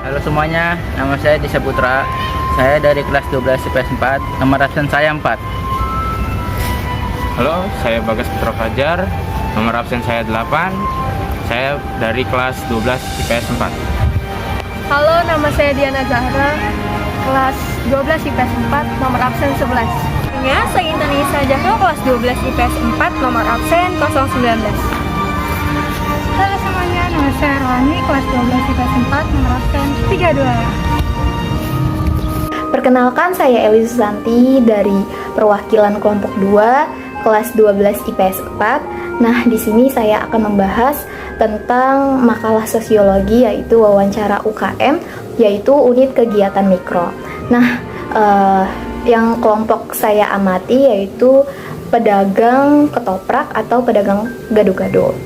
Halo semuanya, nama saya Disa Putra. Saya dari kelas 12 IPS 4, nomor absen saya 4. Halo, saya Bagas Putra Fajar, nomor absen saya 8. Saya dari kelas 12 IPS 4. Halo, nama saya Diana Zahra, kelas 12 IPS 4, nomor absen 11. Saya Intanisa Jahro, kelas 12 IPS 4, nomor absen 019. Halo semuanya, nama saya Rohani, kelas 12 IPS 4, nomor absen 32. Perkenalkan, saya Eli Susanti dari perwakilan kelompok 2, kelas 12 IPS 4. Nah, di sini saya akan membahas tentang makalah sosiologi, yaitu wawancara UKM, yaitu unit kegiatan mikro. Nah, yang kelompok saya amati yaitu pedagang ketoprak atau pedagang gado-gado.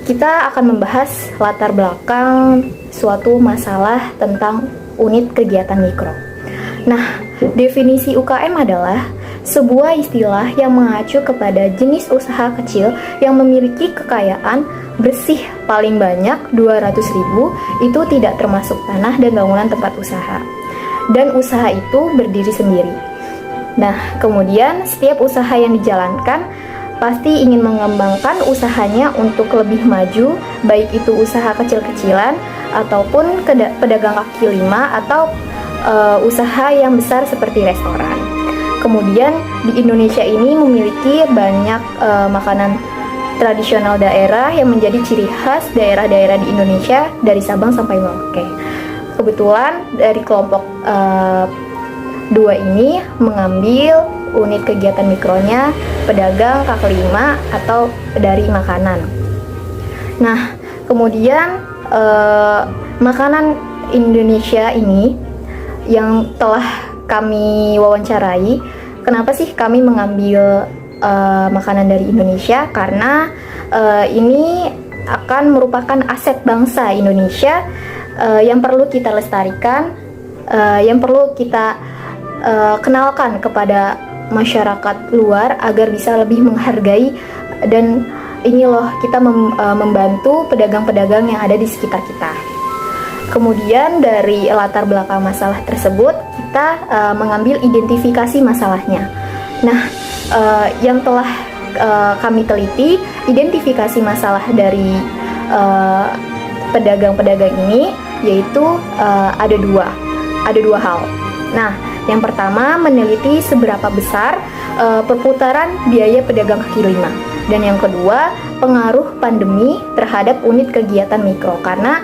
Kita akan membahas latar belakang suatu masalah tentang unit kegiatan mikro. Nah, definisi UKM adalah sebuah istilah yang mengacu kepada jenis usaha kecil yang memiliki kekayaan bersih paling banyak 200.000, itu tidak termasuk tanah dan bangunan tempat usaha. Dan usaha itu berdiri sendiri. Nah, kemudian setiap usaha yang dijalankan pasti ingin mengembangkan usahanya untuk lebih maju, baik itu usaha kecil-kecilan ataupun pedagang kaki lima atau usaha yang besar seperti restoran. Kemudian di Indonesia ini memiliki banyak makanan tradisional daerah yang menjadi ciri khas daerah-daerah di Indonesia dari Sabang sampai Merauke. Kebetulan dari kelompok 2 ini mengambil unit kegiatan mikronya pedagang kaki lima atau pedari makanan. Nah, kemudian makanan Indonesia ini yang telah kami wawancarai, kenapa sih kami mengambil makanan dari Indonesia? Karena ini akan merupakan aset bangsa Indonesia yang perlu kita lestarikan, yang perlu kita kenalkan kepada masyarakat luar agar bisa lebih menghargai, dan ini loh kita membantu pedagang-pedagang yang ada di sekitar kita. Kemudian dari latar belakang masalah tersebut kita mengambil identifikasi masalahnya. Nah, yang telah kami teliti, identifikasi masalah dari pedagang-pedagang ini yaitu ada dua hal. Nah, yang pertama meneliti seberapa besar perputaran biaya pedagang kaki lima, dan yang kedua pengaruh pandemi terhadap unit kegiatan mikro, karena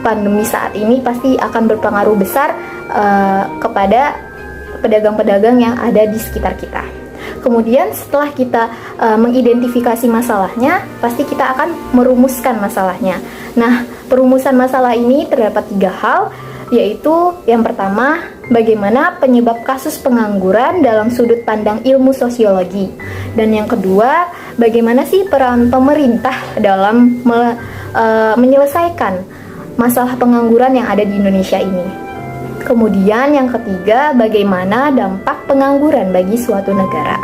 pandemi saat ini pasti akan berpengaruh besar kepada pedagang-pedagang yang ada di sekitar kita. Kemudian setelah kita mengidentifikasi masalahnya, pasti kita akan merumuskan masalahnya. Nah, perumusan masalah ini terdapat 3 hal, yaitu yang pertama, bagaimana penyebab kasus pengangguran dalam sudut pandang ilmu sosiologi. Dan yang kedua, bagaimana sih peran pemerintah dalam menyelesaikan masalah pengangguran yang ada di Indonesia ini. Kemudian yang ketiga, bagaimana dampak pengangguran bagi suatu negara.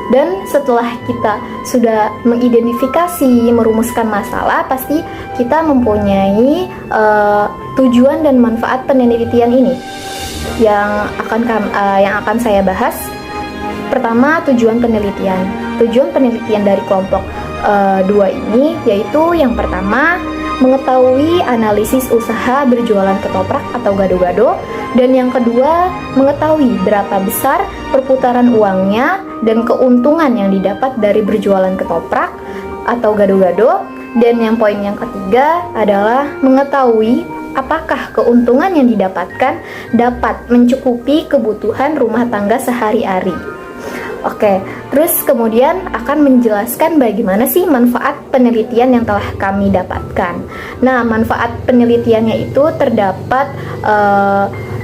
Dan setelah kita sudah mengidentifikasi, merumuskan masalah, pasti kita mempunyai tujuan dan manfaat penelitian ini yang akan saya bahas. Pertama, tujuan penelitian. Tujuan penelitian dari kelompok 2 ini yaitu yang pertama, mengetahui analisis usaha berjualan ketoprak atau gado-gado, dan yang kedua, mengetahui berapa besar perputaran uangnya dan keuntungan yang didapat dari berjualan ketoprak atau gado-gado, dan yang poin yang ketiga adalah mengetahui apakah keuntungan yang didapatkan dapat mencukupi kebutuhan rumah tangga sehari-hari. Oke, terus kemudian akan menjelaskan bagaimana sih manfaat penelitian yang telah kami dapatkan. Nah, manfaat penelitiannya itu terdapat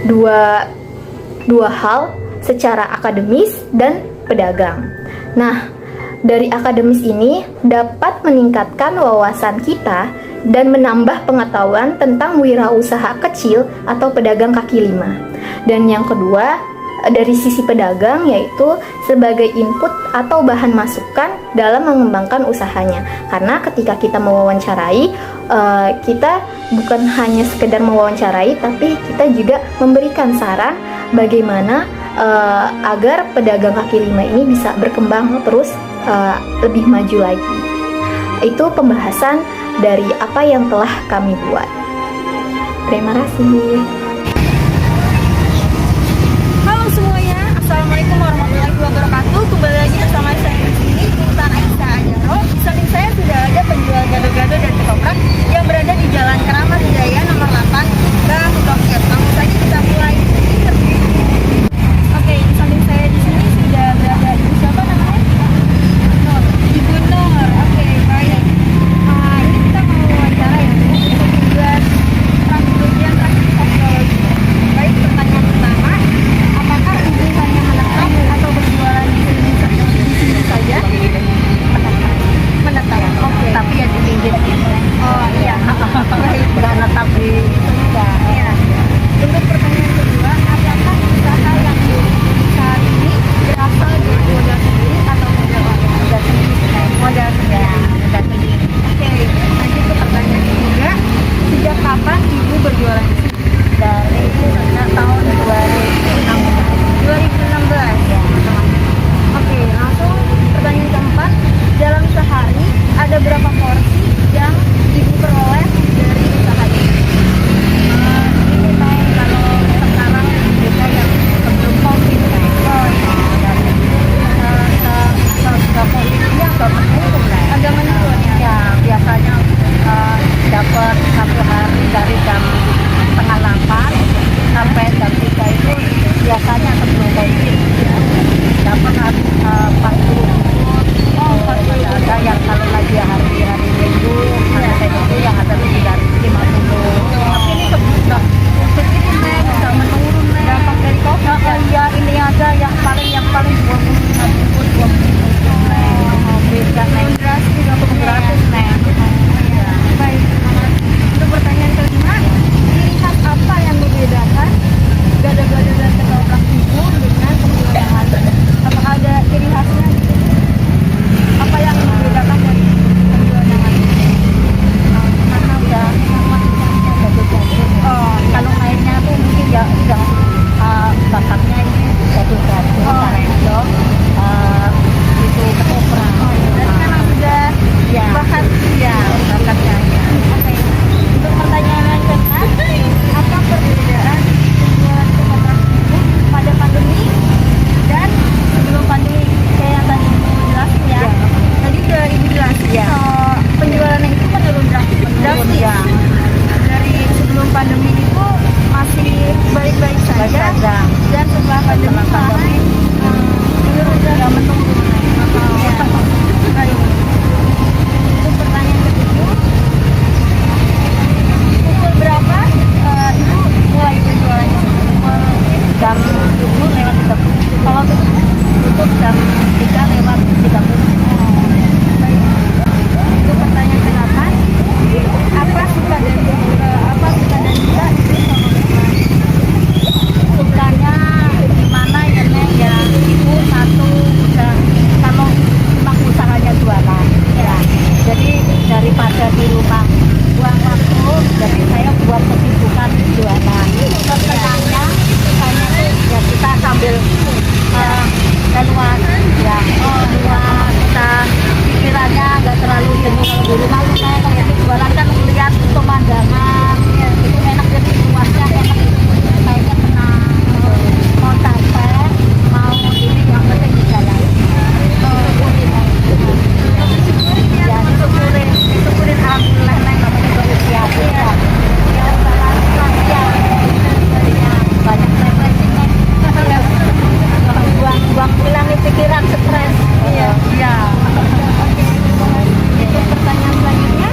dua hal, secara akademis dan pedagang. Nah, dari akademis ini dapat meningkatkan wawasan kita dan menambah pengetahuan tentang wirausaha kecil atau pedagang kaki lima. Dan yang kedua, dari sisi pedagang, yaitu sebagai input atau bahan masukan dalam mengembangkan usahanya. Karena ketika kita mewawancarai, kita bukan hanya sekedar mewawancarai, tapi kita juga memberikan saran bagaimana agar pedagang kaki lima ini bisa berkembang terus lebih maju lagi. Itu pembahasan dari apa yang telah kami buat. Terima kasih. Halo semuanya, Assalamualaikum warahmatullahi wabarakatuh. Kembali lagi bersama saya di sini, Intan Aisyah Ajaro. Di samping saya sudah ada penjual gado-gado dan ketoprak yang berada di Jalan Keramat Jaya nomor 8 Gang Blok F. Langsung saja kita mulai. Oke, di samping saya di sini sudah berada ibu siapa namanya? Nur. Ibu Nur. Oke, baik. Ini kita mau wawancara ya, Bu, untuk tugas ujian praktik sosiologi. Baik, pertanyaan pertama, apakah ibu hanya menetap atau berjualan di sini saja? Menetap. Oke. Tapi ya di pinggir. Oh iya. Baik, nggak menetap di juga. Iya. Untuk pertanyaan kedua, apakah usaha yang saat ini berasal dari modal sendiri atau modal orang? Modal sendiri. Modal sendiri. Oke. Lanjut ke pertanyaan ketiga, sejak kapan ibu berjualan di sini? Dari tahun 2016 ya. Oke, langsung pertanyaan keempat, dalam sehari ada berapa porsi yang ibu peroleh dari usaha ini? Ini tahu kalau sekarang juga yang sebelum COVID dari COVID ini agak menurun agak menurun ya. Biasanya dapat satu hari dari jam setengah 8 sampai jam 3 itu biasanya sebelum COVID dapat 40. Ada yang kalau lagi hari Minggu ada itu yang ada lebih dari 50. Tapi ini sudah sudah menurun dampak dari COVID. Ya ini aja yang paling 25 bungkus beda naik drastis untuk gratis naik. Baik. Untuk pertanyaan kelima, ciri khas apa yang membedakan gado-gado dan ketoprak ibu dengan penjual yang lain? Apakah ada ciri khasnya? Apa yang membedakan dari penjual yang lain? Karena udah gado-gado. Oh, kalau lainnya tuh mungkin ya udah bakatnya ini gado-gado. Kalau itu ketoprak. Dan memang sudah bakat ya bakatnya. Oke. Untuk pertanyaan yang keenam, apa perbedaan penjualan ketoprak ibu pada pandemi dan sebelum pandemi? Kayak yang tadi ibu jelasin ya. Tadi udah ibu jelasin penjualannya itu menurun drastis. Dari sebelum pandemi itu masih baik-baik saja. Dan setelah pandemi menurun drastis. Baik. Untuk pertanyaan ketujuh, pukul berapa ibu mulai berjualan? Jam 7 lewat 30. Kalau tutup jam 3 lewat 30. Baik. Untuk pertanyaan ke-8, apa suka dan duka ibu sama sukanya gimana ya Neng ya? Ibu satu udah kalau memang usahanya jualan ya. Jadi daripada di rumah buang waktu, jadi saya buat kesibukan jualan. Senangnya ya kita sambil keluar ya, keluar kita pikirannya nggak terlalu jenuh. Kalau di rumah kalau jualan kan melihat pemandangan ya, itu enak, jadi luasnya enak, kayaknya tenang. Mau capek mau ini yang penting di jalan. Ya disyukurin alhamdulillah Neng, namanya manusia ya. Ya usaha ya banyak refreshing Neng. Buang hilangin pikiran stres. Iya. Untuk pertanyaan selanjutnya,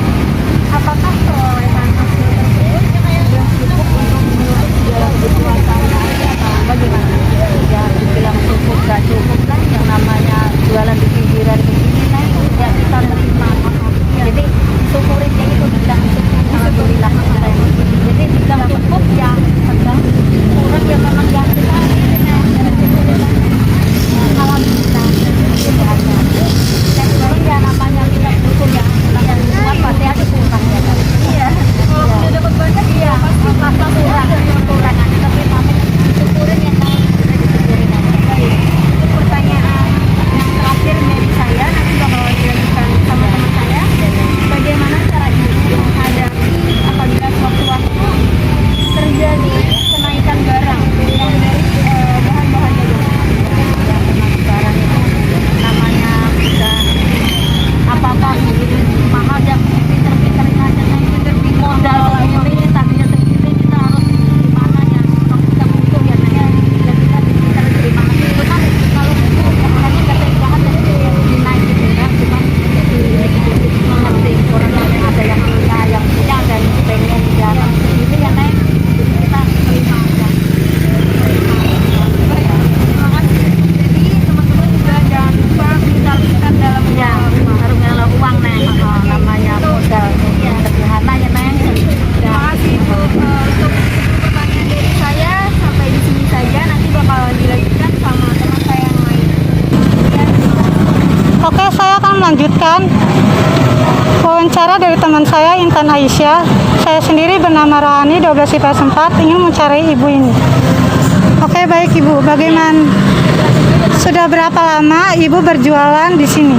wawancara dari teman saya, Intan Aisyah. Saya sendiri bernama Rohani, 12 IPS 4, ingin mencari ibu ini. Oke, baik Ibu. Bagaimana? Sudah berapa lama Ibu berjualan di sini?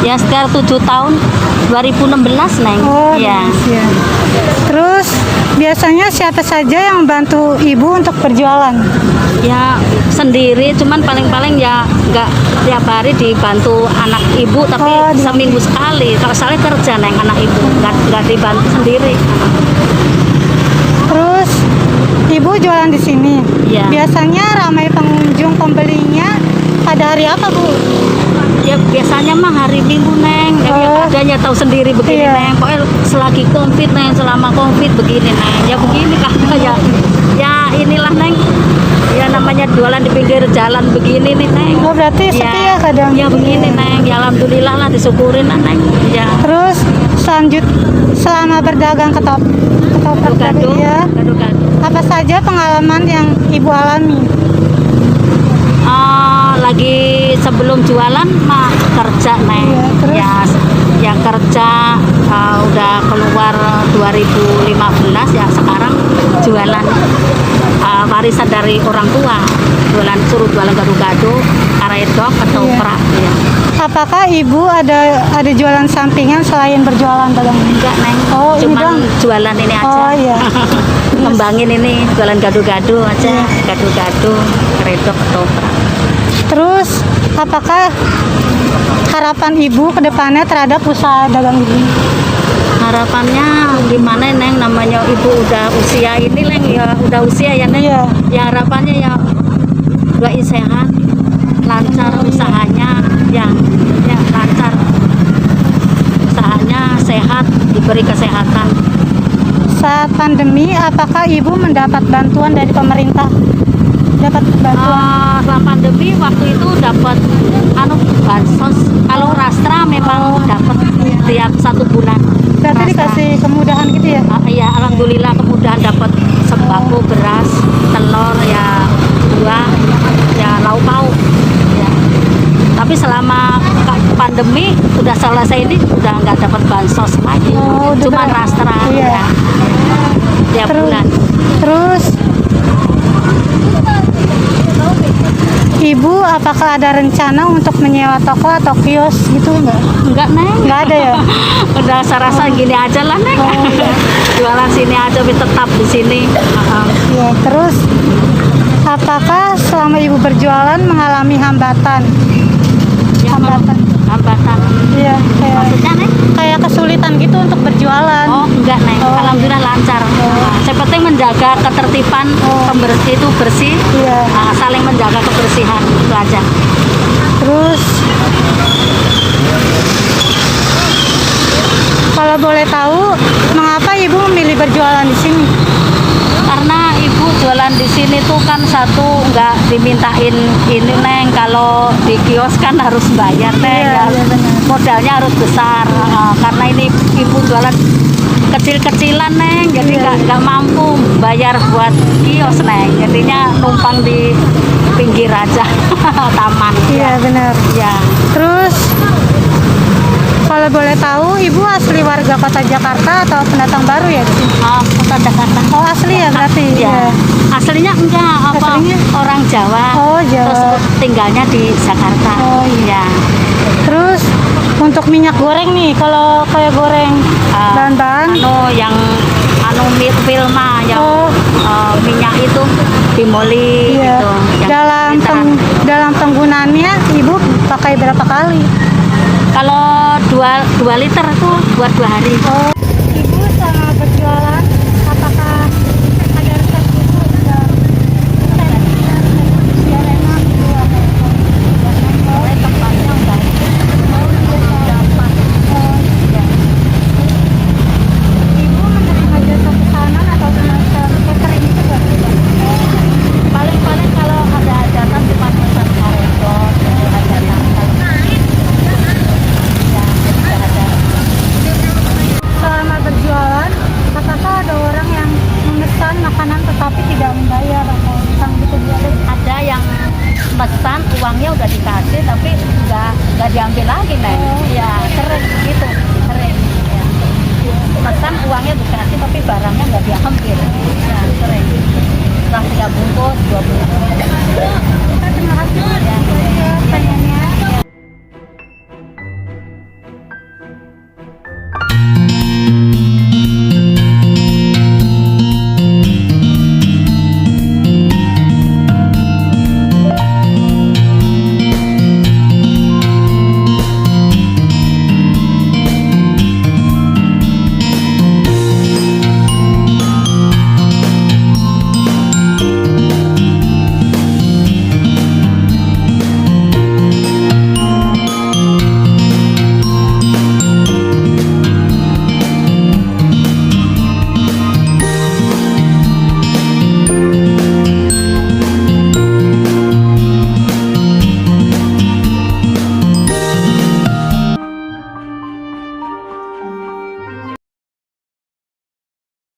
Ya sekitar 7 tahun, 2016 Neng. Oh, Ya. ya. Terus biasanya siapa saja yang membantu Ibu untuk berjualan? Ya sendiri, cuman paling-paling ya nggak tiap hari dibantu anak ibu, tapi Oh, seminggu sekali. Kalau saya kerja Neng, anak ibu nggak dibantu sendiri. Terus Ibu jualan di sini. Iya. Biasanya ramai pengunjung pembelinya pada hari apa, Bu? Ya biasanya mah hari Minggu Neng. Ya, Oh. adanya tahu sendiri begini Iya. Neng. Pokoknya selagi COVID Neng, selama COVID begini Neng. Ya begini kan ya inilah Neng. Ya namanya jualan di pinggir jalan begini nih Neng. Oh, berarti sepi ya kadang. Ya begini Neng. Ya alhamdulillah lah disyukurin lah Neng. Ya. Terus selama berdagang ketoprak tadi Gado-gado, ya, gado-gado. apa saja pengalaman yang Ibu alami? Lagi sebelum jualan mah kerja Neng. Iya, terus? Ya kerja udah keluar 2015 ya sekarang jualan warisan dari orang tua. Suruh jualan gado-gado, karedok, ketoprak ya. Apakah Ibu ada jualan sampingan selain berjualan dagang ini? Enggak Neng. Oh, ini Cuman doang? jualan ini aja. Oh iya. Ngembangin ini jualan gado-gado aja, gado-gado, karedok, ketoprak. Terus apakah harapan Ibu ke depannya terhadap usaha dagang ini? Harapannya gimana Neng, namanya ibu udah usia ini Neng, ya udah usia ya Neng. Iya. Ya harapannya ya doain sehat, lancar usahanya, ya lancar usahanya, sehat, diberi kesehatan. Saat pandemi, apakah Ibu mendapat bantuan dari pemerintah? Dapat bantuan? Selama pandemi waktu itu dapat bansos, kalau rastra memang dapat tiap 1 bulan. Berarti Rastra. dikasih kemudahan gitu ya? Ya alhamdulillah kemudahan dapat sembako, beras, telur ya, buah, ya lauk pauk. Ya. Tapi selama pandemi udah selesai ini udah nggak dapat bansos lagi, Oh, udah cuma ber- rastra iya. ya. Tiap bulan. Terus Ibu apakah ada rencana untuk menyewa toko atau kios gitu enggak? Enggak Neng. Enggak ada ya? Udah saya rasa gini aja lah Neng. Jualan sini aja, tetap di sini. Ya, terus apakah selama Ibu berjualan mengalami hambatan? Ya, hambatan. Iya, Maksudnya Neng? kayak kesulitan gitu untuk berjualan. Oh enggak Neng, Oh. alhamdulillah lancar. Yang penting menjaga ketertiban, pembersih itu bersih, Iya. saling menjaga kebersihan itu aja. Terus kalau boleh tahu, mengapa Ibu memilih berjualan di sini? Karena ibu jualan di sini tuh kan satu nggak dimintain ini Neng, kalau di kios kan harus bayar Neng, Iya, iya, benar. modalnya harus besar. Karena ini ibu jualan kecil-kecilan Neng, jadi nggak mampu bayar buat kios Neng, jadinya numpang di pinggir aja taman. Iya, benar. Ya. Terus kalau boleh tahu, Ibu asli warga kota Jakarta atau pendatang baru ya di sini? Kota Jakarta. Oh, asli ya berarti? Ya. Aslinya enggak, Aslinya? orang Jawa. Oh, Jawa. Terus tinggalnya di Jakarta. Oh, iya. Ya. Terus untuk minyak goreng nih, kalau kayak goreng bahan-bahan, Yang Filma yang Oh. minyak itu Bimoli iya. gitu. Yang literan. dalam penggunaannya Ibu pakai berapa kali? Kalau 2 liter tuh buat 2 hari. Ibu selama berjualan, apakah ada resep khusus dalam biar enak gitu Ibu menerima jasa pesanan atau semacam catering itu nggak? Paling-paling kalau ada hajatan cuma pesan karedok, hajatan. Selama berjualan, apakah ada orang yang memesan makanan tetapi tidak membayar atau utang gitu dia? Ada yang pesan uangnya udah dikasih tapi nggak diambil lagi Neng. Ya sering gitu, sering. Ya. orangnya dikasih tapi barangnya nggak diambil. Ya, sering. Setelah 3 bungkus, 2 bungkus. Terima kasih Bu. Ya, pertanyaannya.